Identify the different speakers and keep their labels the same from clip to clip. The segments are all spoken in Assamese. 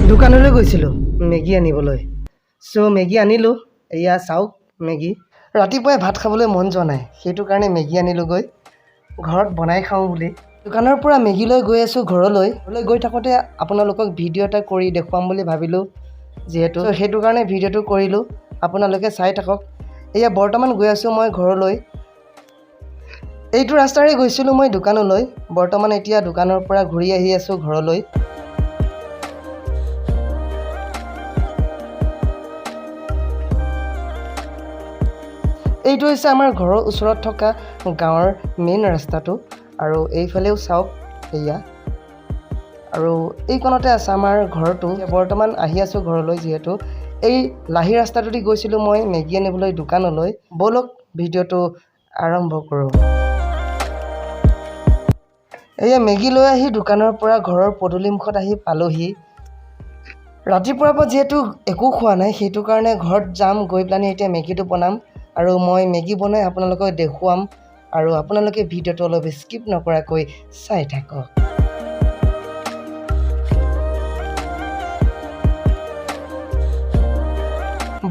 Speaker 1: দোকানলৈ গৈছিলোঁ মেগী আনিবলৈ সো মেগী আনিলোঁ এয়া চাওক মেগী ৰাতিপুৱাই ভাত খাবলৈ মন যোৱা নাই সেইটো কাৰণে মেগী আনিলোগৈ ঘৰত বনাই খাওঁ বুলি দোকানৰ পৰা মেগী লৈ গৈ আছোঁ ঘৰলৈ গৈ থাকোঁতে আপোনালোকক ভিডিঅ' এটা কৰি দেখুৱাম বুলি ভাবিলোঁ যিহেতু সেইটো কাৰণে ভিডিঅ'টো কৰিলোঁ আপোনালোকে চাই থাকক এয়া বৰ্তমান গৈ আছোঁ মই ঘৰলৈ এইটো ৰাস্তাৰে গৈছিলোঁ মই দোকানলৈ বৰ্তমান এতিয়া দোকানৰ পৰা ঘূৰি আহি আছোঁ ঘৰলৈ এইটো হৈছে আমাৰ ঘৰৰ ওচৰত থকা গাঁৱৰ মেইন ৰাস্তাটো আৰু এইফালেও চাওক এয়া আৰু এইকণতে আছে আমাৰ ঘৰটো বৰ্তমান আহি আছোঁ ঘৰলৈ যিহেতু এই লাহি ৰাস্তাটোদি গৈছিলোঁ মই মেগী আনিবলৈ দোকানলৈ ব'লক ভিডিঅ'টো আৰম্ভ কৰোঁ এয়া মেগী লৈ আহি দোকানৰ পৰা ঘৰৰ পদূলিমুখত আহি পালোহি ৰাতিপুৱাৰ পৰা যিহেতু একো খোৱা নাই সেইটো কাৰণে ঘৰত যাম গৈ পেলাই এতিয়া মেগীটো বনাম আৰু মই মেগী বনাই আপোনালোকক দেখুৱাম আৰু আপোনালোকে ভিডিঅ'টো অলপ স্কিপ নকৰাকৈ চাই থাকক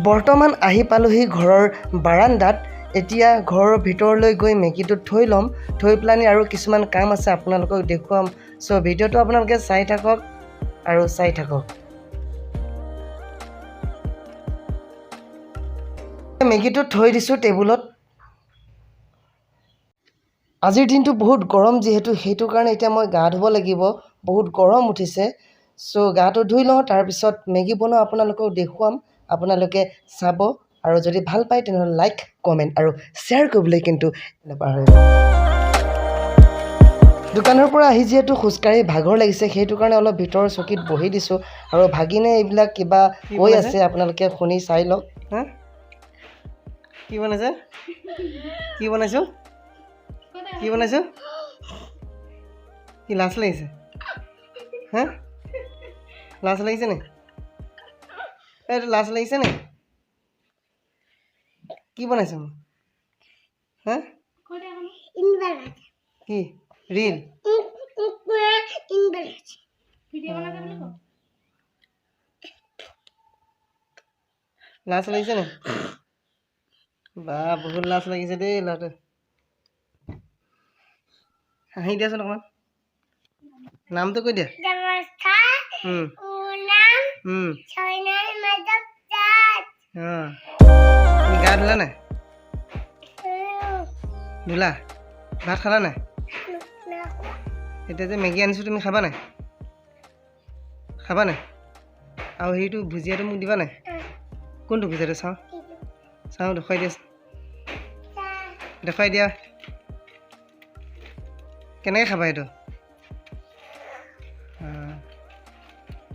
Speaker 1: বৰ্তমান আহি পালোহি ঘৰৰ বাৰান্দাত এতিয়া ঘৰৰ ভিতৰলৈ গৈ মেগীটো থৈ ল'ম থৈ পেলাই আৰু কিছুমান কাম আছে আপোনালোকক দেখুৱাম সো ভিডিঅ'টো আপোনালোকে চাই থাকক আৰু চাই থাকক মেগীটো থৈ দিছোঁ টেবুলত আজিৰ দিনটো বহুত গৰম যিহেতু সেইটো কাৰণে এতিয়া মই গা ধুব লাগিব বহুত গৰম উঠিছে সো গাটো ধুই লওঁ তাৰপিছত মেগী বনাওঁ আপোনালোকক দেখুৱাম আপোনালোকে চাব আৰু যদি ভাল পায় তেনেহ'লে লাইক কমেণ্ট আৰু শ্বেয়াৰ কৰিবলৈ কিন্তু নাপাহৰিব দোকানৰ পৰা আহি যিহেতু খোজকাঢ়ি ভাগৰ লাগিছে সেইটো কাৰণে অলপ ভিতৰৰ চকীত বহি দিছোঁ আৰু ভাগিনে এইবিলাক কিবা কৈ আছে আপোনালোকে শুনি চাই লওক হা কি বনাইছে কি বনাইছোঁ কি বনাইছোঁ কি লাজ লাগিছে হা লাজ লাগিছে নে এইটো লাজ লাগিছে নে কি বনাইছোঁ হা কি ৰিল লাজ লাগিছে নে বা বহুত লাজ লাগিছে দেই ল'ৰাটো হাঁহি দিয়াচোন অকণমান নামটো কৈ দিয়া তুমি গা ধুলা নাই ধুলা ভাত খালা নাই এতিয়া যে মেগী আনিছোঁ তুমি খাবা নাই আৰু সেইটো ভুজিয়াটো মোক দিবা নাই কোনটো ভুজিয়াটো চাওঁ দেখুৱাই দিয়া কেনেকৈ খাবা এইটো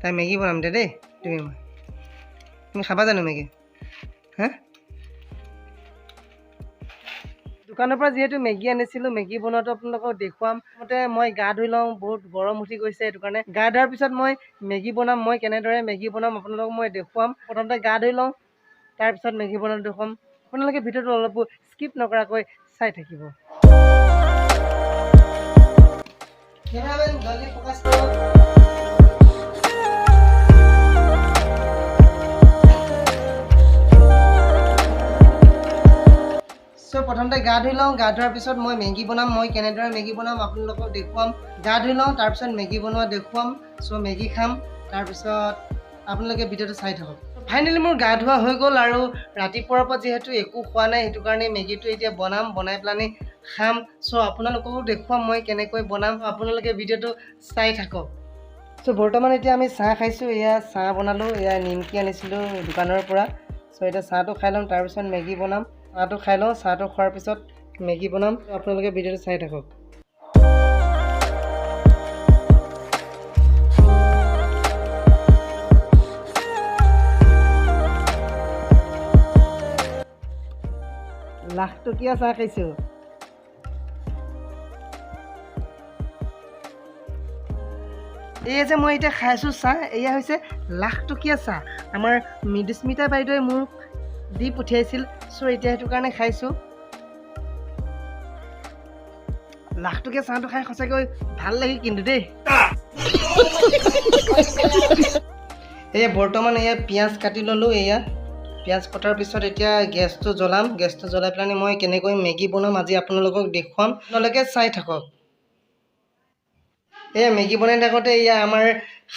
Speaker 1: তাই মেগী বনাম দে দেই তুমি খাবা জানো মেগী হা দোকানৰ পৰা যিহেতু মেগী আনিছিলোঁ মেগী বনোৱাটো আপোনালোকক দেখুৱাম মতে মই গা ধুই লওঁ বহুত গৰম উঠি গৈছে সেইটো কাৰণে গা ধোৱাৰ পিছত মই মেগী বনাম মই কেনেদৰে মেগী বনাম আপোনালোকক মই দেখুৱাম প্ৰথমতে গা ধুই লওঁ তাৰপিছত মেগী বনাওঁ দেখুৱাম আপোনালোকে ভিডিঅ'টো অলপ স্কিপ নকৰাকৈ চাই থাকিব সো প্ৰথমতে গা ধুই লওঁ গা ধোৱাৰ পিছত মই মেগী বনাম মই কেনেদৰে মেগী বনাম আপোনালোকক দেখুৱাম গা ধুই লওঁ তাৰপিছত মেগী বনোৱা দেখুৱাম সো মেগী খাম তাৰপিছত আপোনালোকে ভিডিঅ'টো চাই থাকক ফাইনেলি মোৰ গা ধোৱা হৈ গ'ল আৰু ৰাতিপুৱাৰ পৰা যিহেতু একো খোৱা নাই সেইটো কাৰণে মেগীটো এতিয়া বনাই পেলাই খাম সো আপোনালোককো দেখুৱাম মই কেনেকৈ বনাম আপোনালোকে ভিডিঅ'টো চাই থাকক সো বৰ্তমান এতিয়া আমি চাহ খাইছোঁ এয়া চাহ বনালোঁ এয়া নিমকি আনিছিলোঁ দোকানৰ পৰা সো এতিয়া চাহটো খাই ল'ম তাৰপিছত মেগী বনাম চাহটো খাই লওঁ চাহটো খোৱাৰ পিছত মেগী বনাম আপোনালোকে ভিডিঅ'টো চাই থাকক লাখটকীয়া চাহ খাইছোঁ এয়া যে মই এতিয়া খাইছোঁ চাহ এয়া হৈছে লাখটকীয়া চাহ আমাৰ মৃদুস্মিতা বাইদেৱে মোক দি পঠিয়াইছিল সো এতিয়া সেইটো কাৰণে খাইছোঁ লাখটকীয়া চাহটো খাই সঁচাকৈ ভাল লাগে কিন্তু দেই এয়া বৰ্তমান এয়া পিঁয়াজ কাটি ল'লোঁ। এয়া পিঁয়াজ কটাৰ পিছত এতিয়া গেছটো জ্বলাম। গেছটো জ্বলাই পেলাই মই কেনেকৈ মেগী বনাম আজি আপোনালোকক দেখুৱাম। আপোনালোকে চাই থাকক। এয়া মেগী বনাই থাকোঁতে এয়া আমাৰ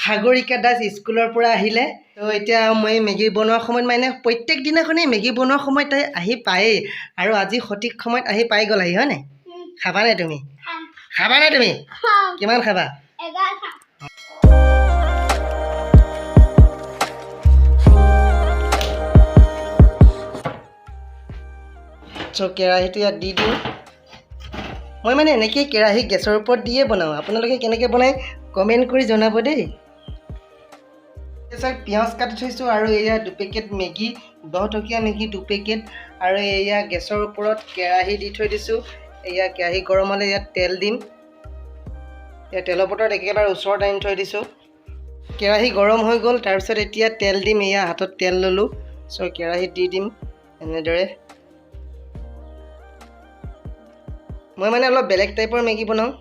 Speaker 1: সাগৰিকা দাস স্কুলৰ পৰা আহিলে। তো এতিয়া মই মেগী বনোৱাৰ সময়ত মানে প্ৰত্যেক দিনাখনেই মেগী বনোৱাৰ সময়ত তাই আহি পায়েই, আৰু আজি সঠিক সময়ত আহি পাই গ'ল। হয় নাই? খাবানে তুমি? খাবানে তুমি? কিমান খাবা? চ' কেৰাহীটো ইয়াত দি দিওঁ। মই মানে এনেকৈ কেৰাহী গেছৰ ওপৰত দিয়ে বনাওঁ। আপোনালোকে কেনেকৈ বনায় কমেণ্ট কৰি জনাব দেই। চাওক পিঁয়াজ কাটি থৈছোঁ আৰু এয়া 2 পেকেট মেগী, 10 টকীয়া মেগী 2 পেকেট, আৰু এয়া গেছৰ ওপৰত কেৰাহী দি থৈ দিছোঁ। এয়া কেৰাহী গৰম হ'লে ইয়াত তেল দিম। এয়া তেলৰ বটলত একেবাৰে ওচৰত আনি থৈ দিছোঁ। কেৰাহী গৰম হৈ গ'ল। তাৰপিছত এতিয়া তেল দিম। এয়া হাতত তেল ল'লোঁ। চ' কেৰাহীত দি দিম এনেদৰে। মই মানে অলপ বেলেগ টাইপৰ মেগী বনাওঁ।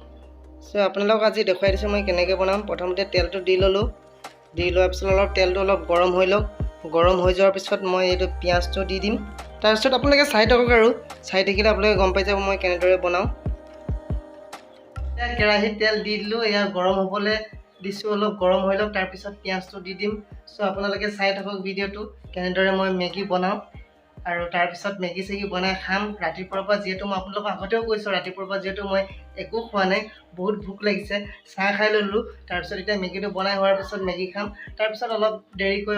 Speaker 1: চ' আপোনালোকক আজি দেখুৱাই দিছোঁ মই কেনেকৈ বনাম। প্ৰথমতে তেলটো দি ল'লোঁ। দি লোৱাৰ পিছত তেলটো অলপ গৰম হৈ লওক। গৰম হৈ যোৱাৰ পিছত মই এইটো পিঁয়াজটো দি দিম। তাৰপিছত আপোনালোকে চাই থাকক, আৰু চাই থাকিলে আপোনালোকে গম পাই যাব মই কেনেদৰে বনাওঁ। এতিয়া কেৰাহীত তেল দি দিলোঁ। এয়া গৰম হ'বলৈ দিছোঁ। অলপ গৰম হৈ লওক। তাৰপিছত পিঁয়াজটো দি দিম। চ' আপোনালোকে চাই থাকক ভিডিঅ'টো কেনেদৰে মই মেগী বনাওঁ, আৰু তাৰপিছত মেগী চেগী বনাই খাম। ৰাতিপুৱাৰ পৰা যিহেতু মই আপোনালোকক আগতেও কৈছোঁ, ৰাতিপুৱাৰ পৰা যিহেতু মই একো খোৱা নাই, বহুত ভোক লাগিছে, চাহ খাই ল'লোঁ। তাৰপিছত এতিয়া মেগীটো বনাই হোৱাৰ পিছত মেগী খাম। তাৰপিছত অলপ দেৰিকৈ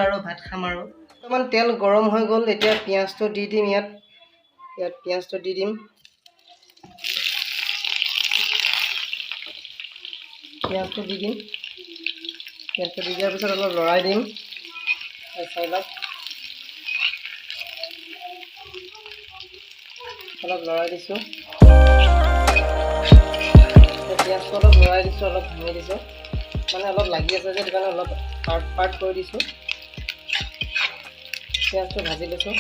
Speaker 1: আৰু ভাত খাম। আৰু অকণমান তেল গৰম হৈ গ'ল। এতিয়া পিঁয়াজটো দি দিম। ইয়াত পিঁয়াজটো দি দিম। পিঁয়াজটো দি দিয়াৰ পিছত অলপ লৰাই দিম। চাই লওক, অলপ লৰাই দিছোঁ। পিঁয়াজটো অলপ লৰাই দিছোঁ, অলপ ভাঙি দিছোঁ। মানে অলপ লাগি আছে যে, সেইটো কাৰণে অলপ পাৰ্ট কৰি দিছোঁ। পিঁয়াজটো ভাজি লৈছোঁ।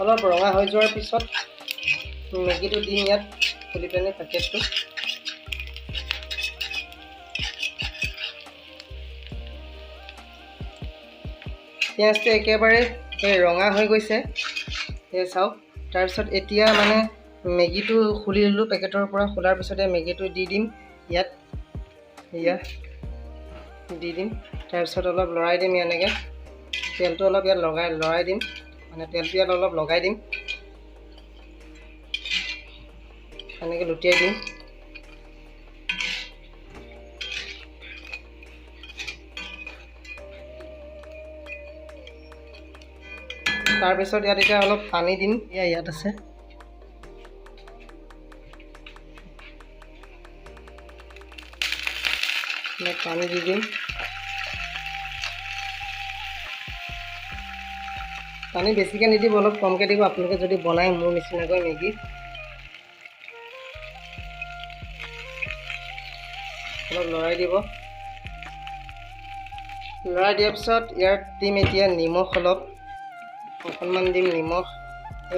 Speaker 1: অলপ ৰঙা হৈ যোৱাৰ পিছত মেগীটো দিম ইয়াত, খুলি পেলাই পেকেটটো। পিঁয়াজটো একেবাৰে ৰঙা হৈ গৈছে, সেই চাওক। তাৰপিছত এতিয়া মানে মেগীটো খুলি ল'লোঁ পেকেটৰ পৰা। খোলাৰ পিছতে মেগীটো দি দিম ইয়াত। দি দিম। তাৰপিছত অলপ লৰাই দিম। এনেকৈ তেলটো অলপ ইয়াত লৰাই দিম, মানে তেলটো ইয়াত অলপ লগাই দিম। এনেকৈ লুটিয়াই দিম। তাৰপিছত ইয়াত এতিয়া অলপ পানী দিম। ইয়াত আছে। পানী দি দিম। পানী বেছিকৈ নিদিব, অলপ কমকৈ দিব আপোনালোকে যদি বনায় মোৰ নিচিনাকৈ মেগী। অলপ লৰাই দিব। লৰাই দিয়াৰ পিছত ইয়াত দিম এতিয়া নিমখ অকণমান দিম।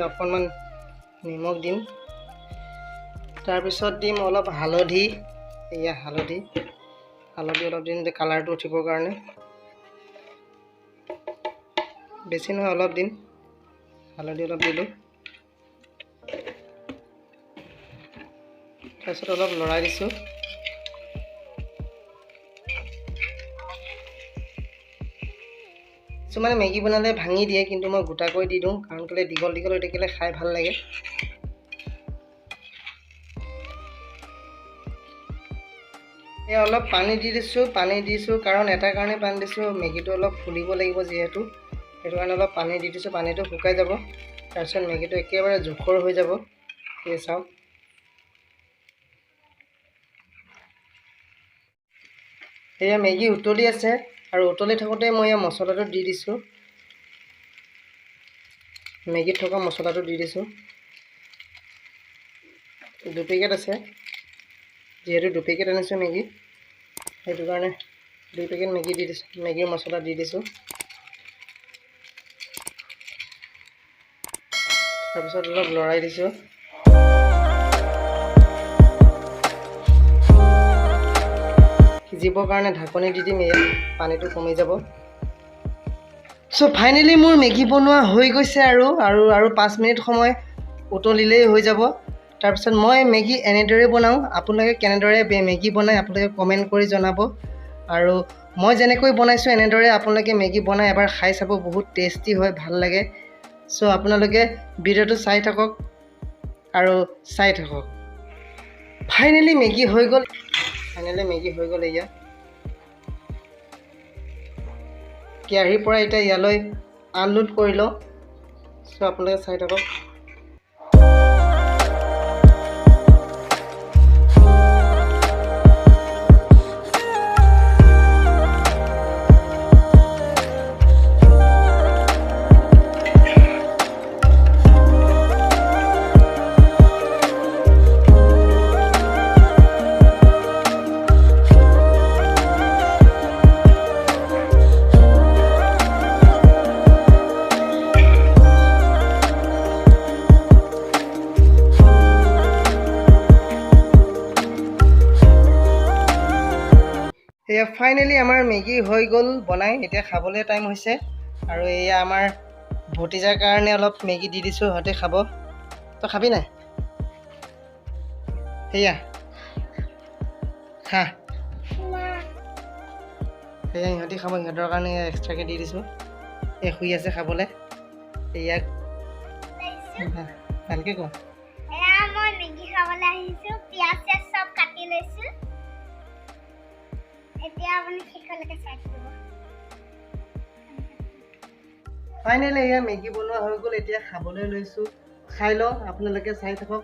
Speaker 1: অকণমান নিমখ দিম। তাৰপিছত দিম অলপ হালধি। হালধি অলপ দিম, কালাৰটো উঠিবৰ কাৰণে। বেছি নহয়, অলপ দিম। হালধি অলপ দিলোঁ। তাৰপিছত অলপ লৰাই দিছোঁ। কিছুমানে মেগী বনালে ভাঙি দিয়ে, কিন্তু মই গোটাকৈ দি দিওঁ, কাৰণ কেলৈ দীঘল হৈ থাকিলে খাই ভাল লাগে। অলপ পানী দি দিছোঁ। কাৰণ এটা কাৰণে পানী দিছোঁ, মেগীটো অলপ ফুলিব লাগিব যিহেতু, সেইটো কাৰণে অলপ পানী দি দিছোঁ। পানীটো শুকাই যাব, তাৰপিছত মেগীটো একেবাৰে জোখৰ হৈ যাব। এই চাওক, এয়া মেগী উতলি আছে, আৰু উতলি থাকোঁতে মই মছলাটো দি দিছোঁ। মেগীত থকা মছলাটো দি দিছোঁ। 2 পেকেট আছে, যিহেতু 2 পেকেট আনিছোঁ মেগী, সেইটো কাৰণে 2 পেকেট মেগী দি দিছোঁ। মেগীৰ মছলা দি দিছোঁ। তাৰপিছত অলপ লৰাই দিছোঁ। সিজিবৰ কাৰণে ঢাকনি দি দিম ইয়াত পানীটো কমি যাব সো ফাইনালি মোৰ মেগী বনোৱা হৈ গৈছে আৰু 5 মিনিট সময় উতলিলেই হৈ যাব তাৰপিছত মই মেগী এনেদৰে বনাওঁ আপোনালোকে কেনেদৰে মেগী বনায় আপোনালোকে কমেণ্ট কৰি জনাব আৰু মই যেনেকৈ বনাইছোঁ এনেদৰে আপোনালোকে মেগী বনাই এবাৰ খাই চাব বহুত টেষ্টি হয় ভাল লাগে সো আপোনালোকে ভিডিঅ'টো চাই থাকক আৰু চাই থাকক ফাইনালি মেগী হৈ গ'ল এয়া কেৰাহীৰ পৰা এতিয়া ইয়ালৈ আনলোড কৰি লওঁ সো আপোনালোকে চাই থাকক এয়া ফাইনালি আমাৰ মেগী হৈ গ'ল বনাই এতিয়া খাবলৈ টাইম হৈছে আৰু এয়া আমাৰ ভতিজাৰ কাৰণে অলপ মেগী দি দিছোঁ সিহঁতে খাব তই খাবি নাই সেয়া খা সেয়া সিহঁতি খাব সিহঁতৰ কাৰণে এক্সট্ৰাকৈ দি দিছোঁ এই শুই আছে খাবলৈ ইয়াক ভালকৈ কোৱা
Speaker 2: মই মেগী খাবলৈ আহিছোঁ পিঁয়াজ চব কাটি লৈছোঁ এতিয়া আপুনি শেষলৈকে চাই থাকিব
Speaker 1: ফাইনেলি এয়া মেগী বনোৱা হৈ গ'ল এতিয়া খাবলৈ লৈছোঁ খাই লওঁ আপোনালোকে চাই থাকক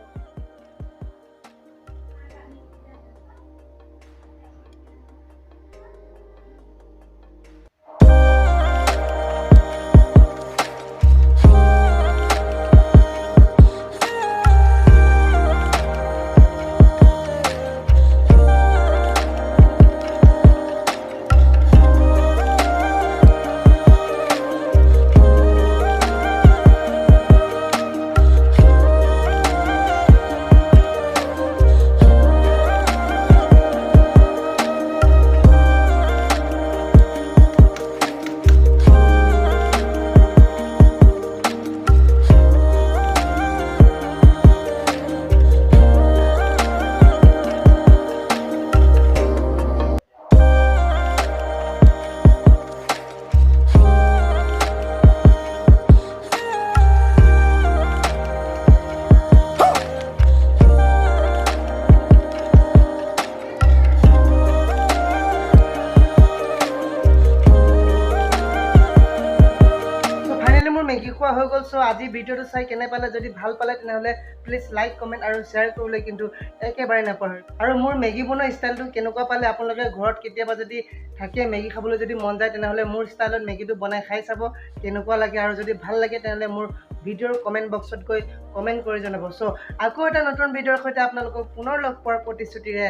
Speaker 1: মেগী খোৱা হৈ গ'ল সো আজি ভিডিঅ'টো চাই কেনে পালে যদি ভাল পালে তেনেহ'লে প্লিজ লাইক কমেণ্ট আৰু শ্বেয়াৰ কৰিবলৈ কিন্তু একেবাৰে নাপাহৰিব আৰু মোৰ মেগী বনোৱা ষ্টাইলটো কেনেকুৱা পালে আপোনালোকে ঘৰত কেতিয়াবা যদি থাকে মেগী খাবলৈ যদি মন যায় তেনেহ'লে মোৰ ষ্টাইলত মেগীটো বনাই খাই চাব কেনেকুৱা লাগে আৰু যদি ভাল লাগে তেনেহ'লে মোৰ ভিডিঅ'ৰ কমেণ্ট বক্সত গৈ কমেণ্ট কৰি জনাব সো আকৌ এটা নতুন ভিডিঅ'ৰ সৈতে আপোনালোকক পুনৰ লগ পোৱাৰ প্ৰতিশ্ৰুতিৰে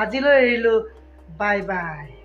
Speaker 1: আজিলৈ এৰিলোঁ বাই বাই